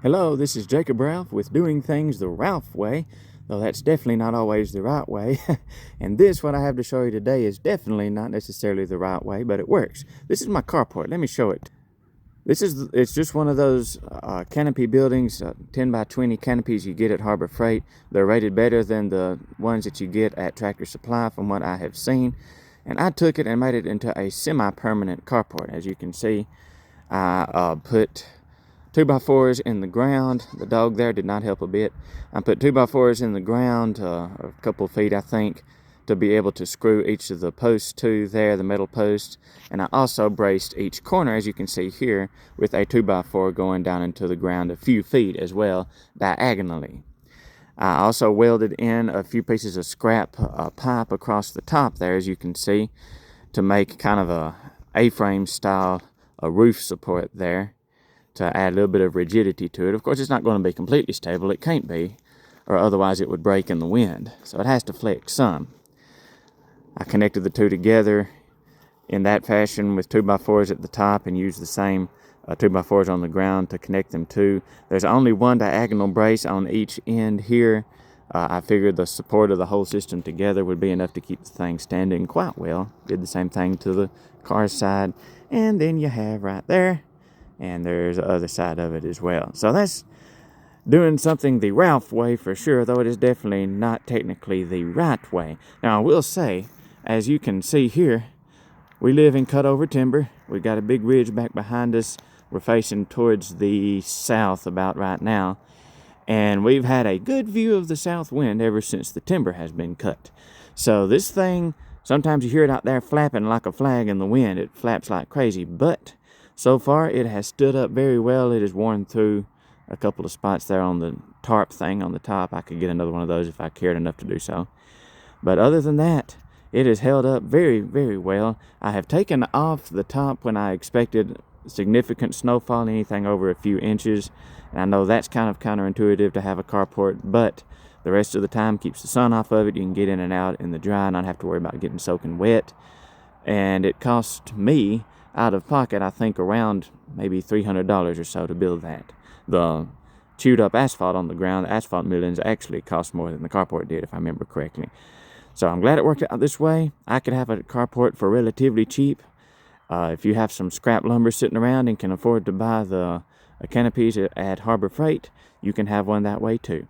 Hello, this is Jacob Ralph with Doing Things the Ralph Way, though that's definitely not always the right way. And this, what I have to show you today, is definitely not necessarily the right way, but it works. This is my carport. Let me show it. It's just one of those canopy buildings, 10 by 20 canopies you get at Harbor Freight. They're rated better than the ones that you get at Tractor Supply from what I have seen. And I took it and made it into a semi-permanent carport. As you can see, I put 2x4s in the ground. The dog there did not help a bit. I put 2x4s in the ground, a couple of feet I think, to be able to screw each of the posts to there, the metal posts. And I also braced each corner, as you can see here, with a 2x4 going down into the ground a few feet as well, diagonally. I also welded in a few pieces of scrap pipe across the top there, as you can see, to make kind of a A-frame style a roof support there, to add a little bit of rigidity to it. Of course, it's not going to be completely stable. It can't be, or otherwise it would break in the wind. So it has to flex some. I connected the two together in that fashion with 2x4s at the top and used the same 2x4s on the ground to connect them to. There's only one diagonal brace on each end here. I figured the support of the whole system together would be enough to keep the thing standing quite well. Did the same thing to the car side. And then you have right there, and there's the other side of it as well. So that's doing something the Ralph way for sure, though it is definitely not technically the right way. Now I will say, as you can see here, we live in cut over timber. We've got a big ridge back behind us. We're facing towards the south about right now. And we've had a good view of the south wind ever since the timber has been cut. So this thing, sometimes you hear it out there flapping like a flag in the wind. It flaps like crazy, but so far it has stood up very well. It has worn through a couple of spots there on the tarp thing on the top. I could get another one of those if I cared enough to do so. But other than that, it has held up very, very well. I have taken off the top when I expected significant snowfall, anything over a few inches. And I know that's kind of counterintuitive to have a carport, but the rest of the time keeps the sun off of it. You can get in and out in the dry, not have to worry about getting soaking wet. And it cost me, out of pocket, I think around maybe $300 or so to build that. The chewed up asphalt on the ground, the asphalt millings, actually cost more than the carport did, if I remember correctly. So I'm glad it worked out this way. I could have a carport for relatively cheap. If you have some scrap lumber sitting around and can afford to buy the canopies at Harbor Freight, you can have one that way too.